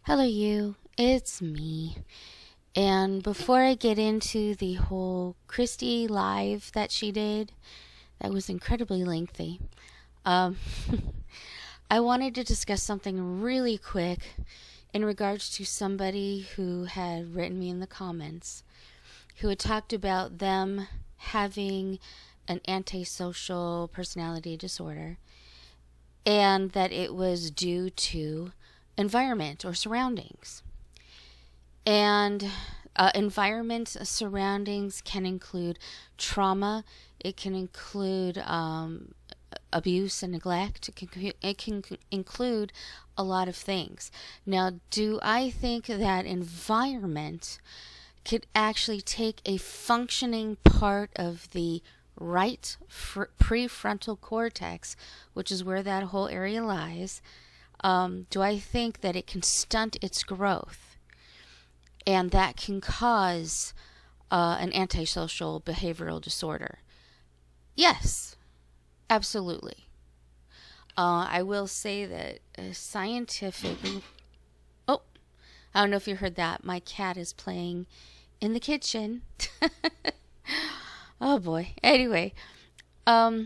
Hello, you. It's me. And before I get into the whole Kristy live that she did, that was incredibly lengthy, um, I wanted to discuss something really quick in regards to somebody who had written me in the comments, who had talked about them having an antisocial personality disorder and that it was due to environment or surroundings. And environment surroundings can include trauma. It can include abuse and neglect. It can include a lot of things. Now, do I think that environment could actually take a functioning part of the right prefrontal cortex, which is where that whole area lies? Do I think that it can stunt its growth? And that can cause an antisocial behavioral disorder? Yes, absolutely. I will say that scientifically. Oh, I don't know if you heard that. My cat is playing in the kitchen. Oh boy. Anyway, a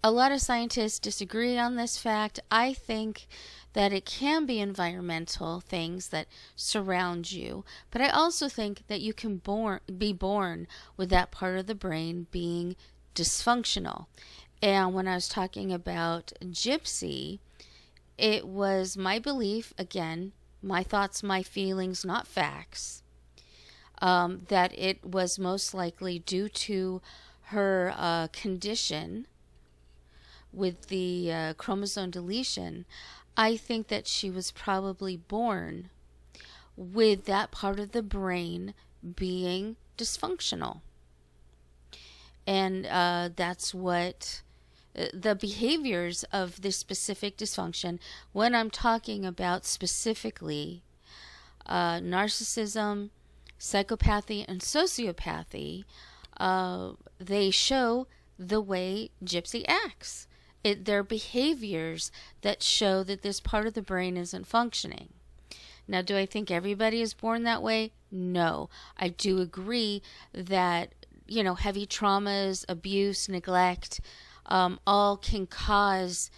lot of scientists disagree on this fact. I think that it can be environmental things that surround you, but I also think that you can be born with that part of the brain being dysfunctional. And when I was talking about Gypsy, it was my belief, again, my thoughts, my feelings, not facts, that it was most likely due to her condition with the chromosome deletion. I think that she was probably born with that part of the brain being dysfunctional. And that's what the behaviors of this specific dysfunction, when I'm talking about specifically narcissism, psychopathy, and sociopathy, they show the way Gypsy acts. They're behaviors that show that this part of the brain isn't functioning. Now, do I think everybody is born that way? No. I do agree that, heavy traumas, abuse, neglect, all can cause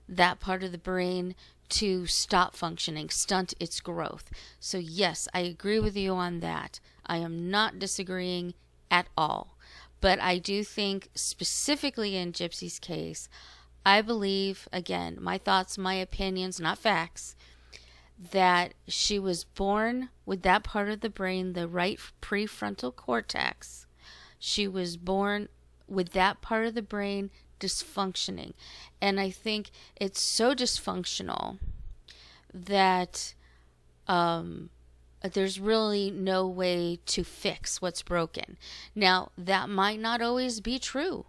that part of the brain to stop functioning, stunt its growth. So yes, I agree with you on that. I am not disagreeing at all. But I do think specifically in Gypsy's case, I believe, again, my thoughts, my opinions, not facts, that she was born with that part of the brain, the right prefrontal cortex. She was born with that part of the brain dysfunctioning. And I think it's so dysfunctional that there's really no way to fix what's broken. Now, that might not always be true,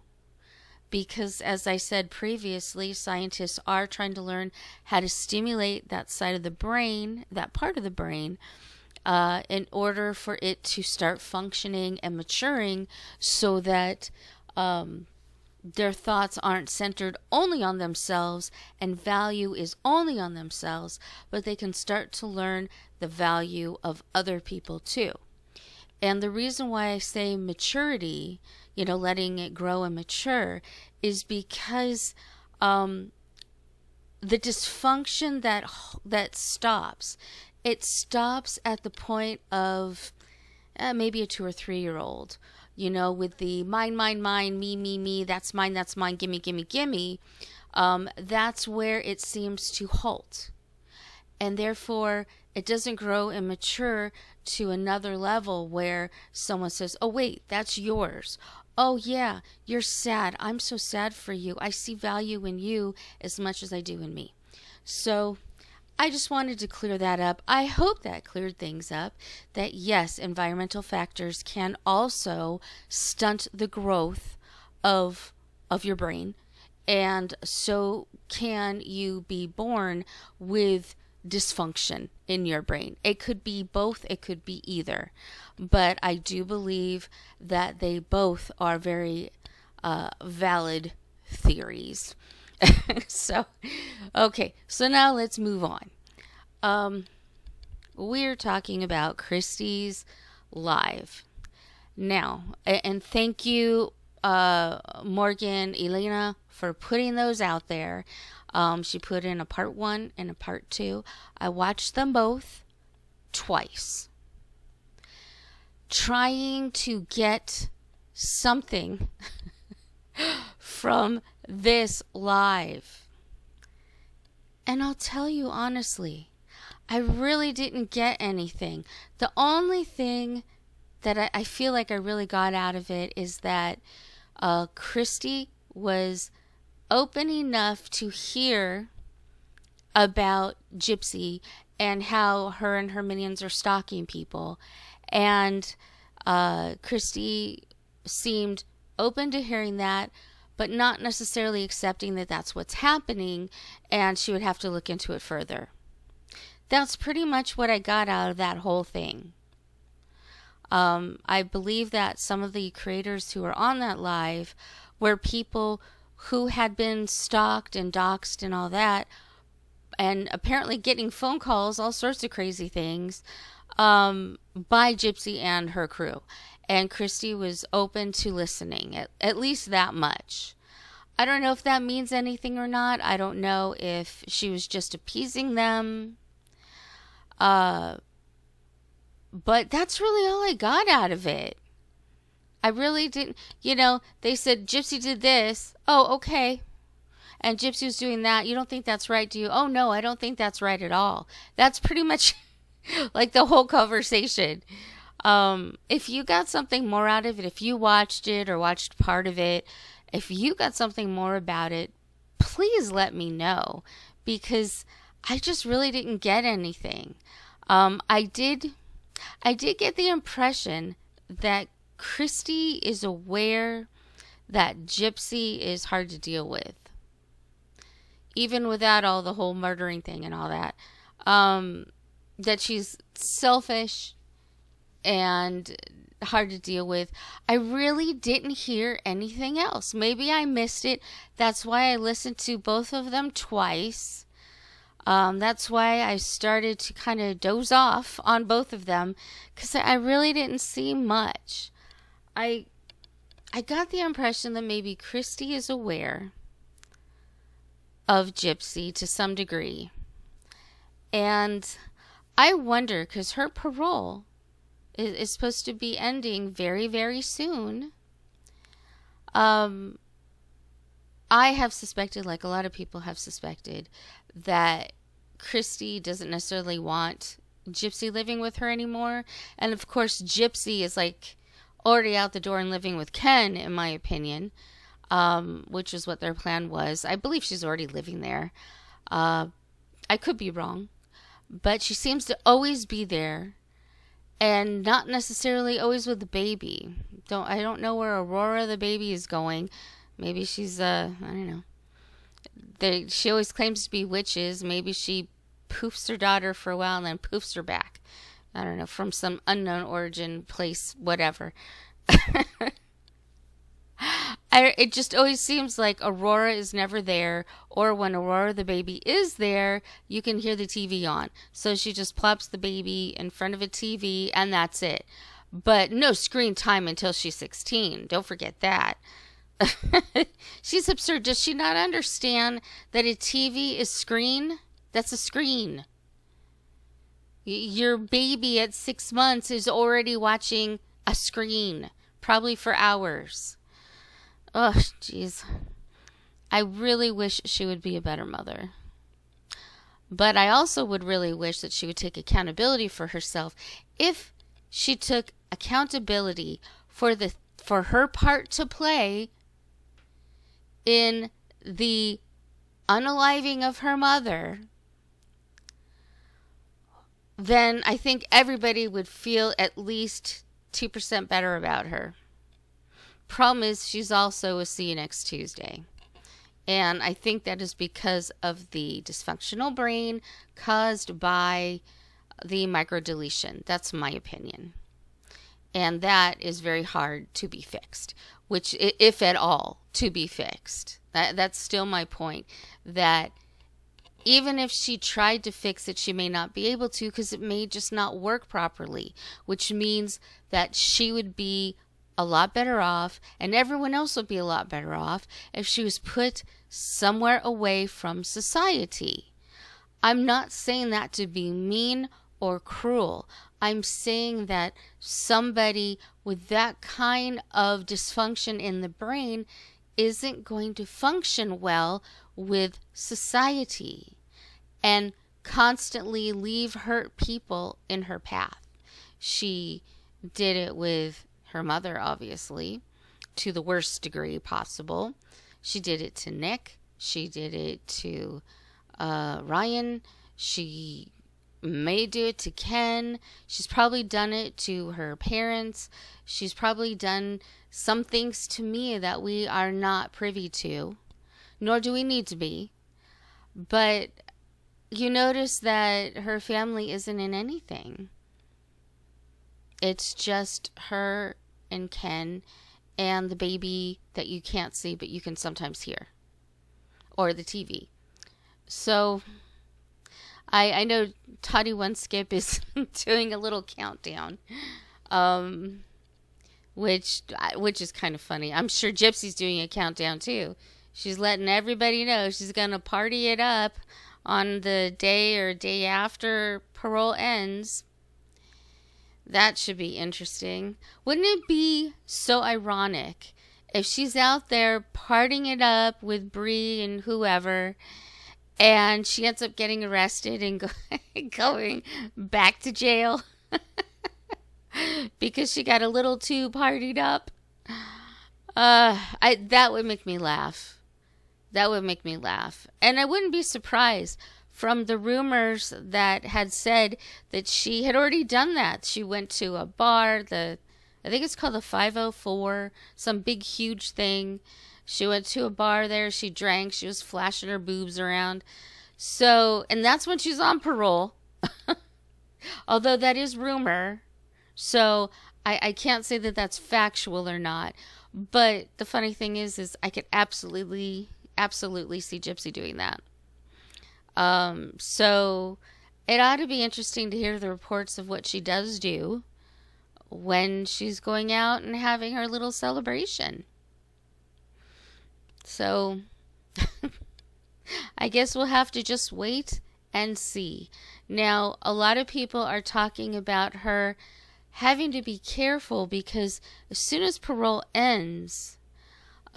because as I said previously, scientists are trying to learn how to stimulate that side of the brain, that part of the brain, in order for it to start functioning and maturing so that their thoughts aren't centered only on themselves and value is only on themselves, but they can start to learn the value of other people too. And the reason why I say maturity, letting it grow and mature, is because the dysfunction that stops, it stops at the point of maybe a 2 or 3 year old, with the mine, me, that's mine, gimme, gimme, gimme. That's where it seems to halt. And therefore, it doesn't grow and mature to another level where someone says, oh, wait, that's yours. Oh, yeah, you're sad. I'm so sad for you. I see value in you as much as I do in me. So I just wanted to clear that up. I hope that cleared things up, that yes, environmental factors can also stunt the growth of your brain. And so can you be born with dysfunction in your brain. It could be both, it could be either. But I do believe that they both are very valid theories. So, okay, so now let's move on. We're talking about Kristy's live. Now, and thank you, Morgan, Elena, for putting those out there. She put in a part 1 and a part 2. I watched them both twice, trying to get something from this live. And I'll tell you honestly, I really didn't get anything. The only thing that I feel like I really got out of it is that Kristy was open enough to hear about Gypsy and how her and her minions are stalking people. And Kristy seemed open to hearing that, but not necessarily accepting that that's what's happening, and she would have to look into it further. That's pretty much what I got out of that whole thing. I believe that some of the creators who were on that live were people who had been stalked and doxxed and all that, and apparently getting phone calls, all sorts of crazy things, by Gypsy and her crew. And Kristy was open to listening, at least that much. I don't know if that means anything or not. I don't know if she was just appeasing them. But that's really all I got out of it. I really didn't, they said Gypsy did this. Oh, okay. And Gypsy was doing that. You don't think that's right, do you? Oh, no, I don't think that's right at all. That's pretty much like the whole conversation. If you got something more out of it, if you watched it or watched part of it, if you got something more about it, please let me know, because I just really didn't get anything. I did get the impression that Kristy is aware that Gypsy is hard to deal with, even without all the whole murdering thing and all that. That she's selfish and hard to deal with. I really didn't hear anything else. Maybe I missed it. That's why I listened to both of them twice. That's why I started to kind of doze off on both of them, because I really didn't see much. I got the impression that maybe Kristy is aware of Gypsy to some degree. And I wonder, because her parole is supposed to be ending very, very soon. I have suspected, like a lot of people have suspected, that Kristy doesn't necessarily want Gypsy living with her anymore. And of course, Gypsy is like already out the door and living with Ken, in my opinion, which is what their plan was. I believe she's already living there. I could be wrong, but she seems to always be there, and not necessarily always with the baby. I don't know where Aurora the baby is going. Maybe she's I don't know. She always claims to be witches. Maybe she poofs her daughter for a while and then poofs her back. I don't know, from some unknown origin, place, whatever. It just always seems like Aurora is never there, or when Aurora the baby is there, you can hear the TV on. So she just plops the baby in front of a TV and that's it. But no screen time until she's 16. Don't forget that. She's absurd. Does she not understand that a TV is screen? That's a screen. Your baby at 6 months is already watching a screen, probably for hours. Oh, jeez. I really wish she would be a better mother. But I also would really wish that she would take accountability for herself. If she took accountability for her part to play in the unaliving of her mother, then I think everybody would feel at least 2% better about her. Problem is, she's also a see you next Tuesday. And I think that is because of the dysfunctional brain caused by the microdeletion. That's my opinion. And that is very hard to be fixed, which, if at all, to be fixed. That's still my point, that Even if she tried to fix it, she may not be able to because it may just not work properly, which means that she would be a lot better off and everyone else would be a lot better off if she was put somewhere away from society. I'm not saying that to be mean or cruel. I'm saying that somebody with that kind of dysfunction in the brain isn't going to function well with society and constantly leave hurt people in her path. She did it with her mother, obviously, to the worst degree possible. She did it to Nick. She did it to Ryan. She may do it to Ken. She's probably done it to her parents. She's probably done some things to me that we are not privy to, nor do we need to be. But you notice that her family isn't in anything. It's just her and Ken and the baby that you can't see but you can sometimes hear, or the TV. So I know Toddy One Skip is doing a little countdown, which is kind of funny. I'm sure Gypsy's doing a countdown too. She's letting everybody know she's gonna party it up on the day or day after parole ends. That should be interesting. Wouldn't it be so ironic if she's out there partying it up with Bree and whoever, and she ends up getting arrested and going back to jail because she got a little too partied up? That would make me laugh. That would make me laugh. And I wouldn't be surprised from the rumors that had said that she had already done that. She went to a bar, I think it's called the 504, some big huge thing. She went to a bar there, she drank, she was flashing her boobs around. So, and that's when she's on parole. Although that is rumor. So I can't say that that's factual or not. But the funny thing is I could absolutely see Gypsy doing that. So it ought to be interesting to hear the reports of what she does do when she's going out and having her little celebration. So I guess we'll have to just wait and see. Now, a lot of people are talking about her having to be careful because as soon as parole ends,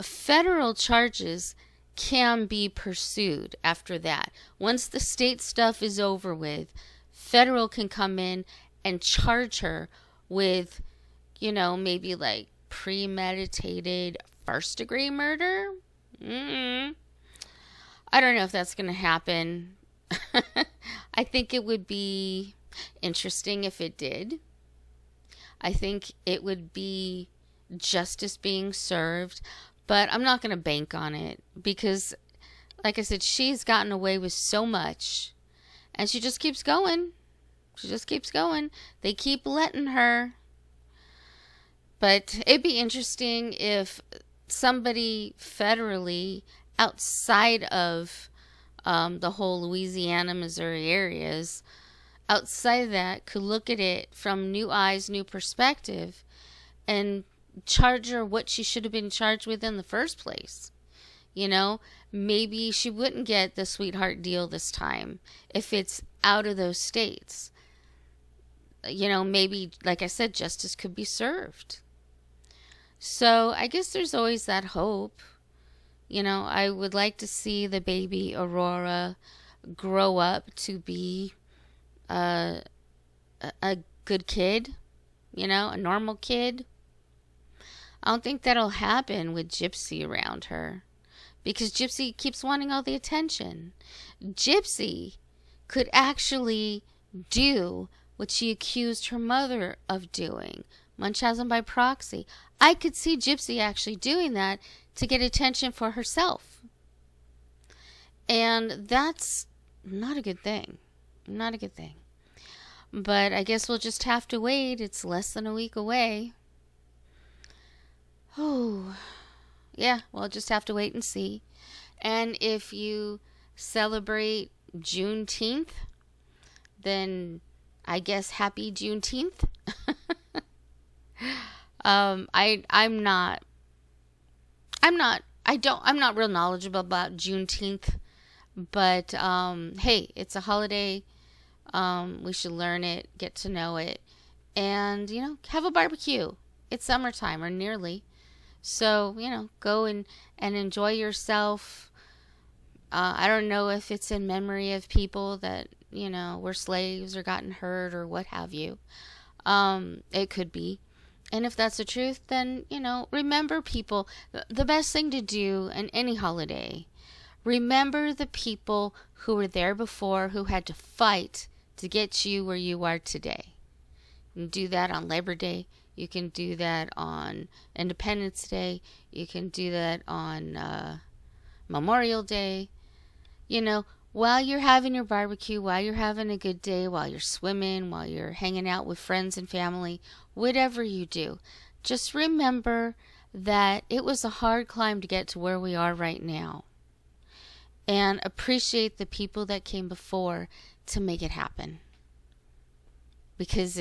federal charges can be pursued after that. Once the state stuff is over with, federal can come in and charge her with, maybe like premeditated first-degree murder. I don't know if that's going to happen. I think it would be interesting if it did. I think it would be justice being served. But I'm not going to bank on it because, like I said, she's gotten away with so much. And she just keeps going. She just keeps going. They keep letting her. But it'd be interesting if somebody federally outside of the whole Louisiana, Missouri areas, outside of that, could look at it from new eyes, new perspective, and charge her what she should have been charged with in the first place. Maybe she wouldn't get the sweetheart deal this time if it's out of those states. Maybe, like I said, justice could be served. So I guess there's always that hope. I would like to see the baby Aurora grow up to be a good kid, a normal kid. I don't think that'll happen with Gypsy around her because Gypsy keeps wanting all the attention. Gypsy could actually do what she accused her mother of doing, Munchausen by proxy. I could see Gypsy actually doing that to get attention for herself. And that's not a good thing. Not a good thing. But I guess we'll just have to wait. It's less than a week away. Oh, yeah, we'll just have to wait and see. And if you celebrate Juneteenth, then I guess happy Juneteenth. I'm not real knowledgeable about Juneteenth, but hey, it's a holiday. We should learn it, get to know it, and have a barbecue. It's summertime, or nearly. So go and enjoy yourself. I don't know if it's in memory of people that were slaves or gotten hurt or what have you. It could be. And if that's the truth, then, remember people. The best thing to do in any holiday, remember the people who were there before, who had to fight to get you where you are today. You can do that on Labor Day. You can do that on Independence Day. You can do that on Memorial Day. While you're having your barbecue, while you're having a good day, while you're swimming, while you're hanging out with friends and family, whatever you do, just remember that it was a hard climb to get to where we are right now. And appreciate the people that came before to make it happen. Because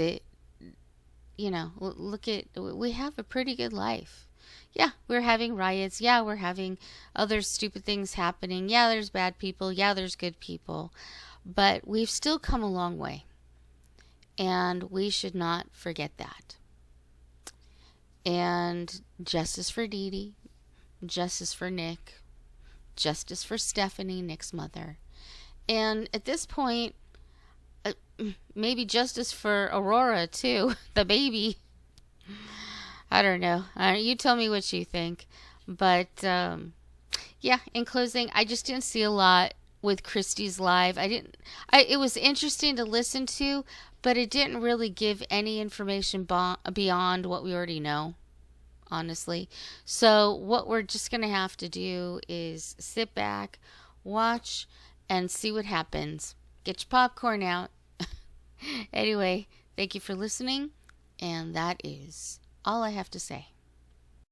look at, we have a pretty good life. Yeah, we're having riots. Yeah, we're having other stupid things happening. Yeah, there's bad people. Yeah, there's good people. But we've still come a long way. And we should not forget that. And justice for Dee Dee. Justice for Nick. Justice for Stephanie, Nick's mother. And at this point, maybe justice for Aurora, too. The baby. I don't know. You tell me what you think. But, yeah, in closing, I just didn't see a lot with Kristy's live. It was interesting to listen to, but it didn't really give any information beyond what we already know, honestly. So what we're just going to have to do is sit back, watch, and see what happens. Get your popcorn out. Anyway, thank you for listening, and that is all I have to say.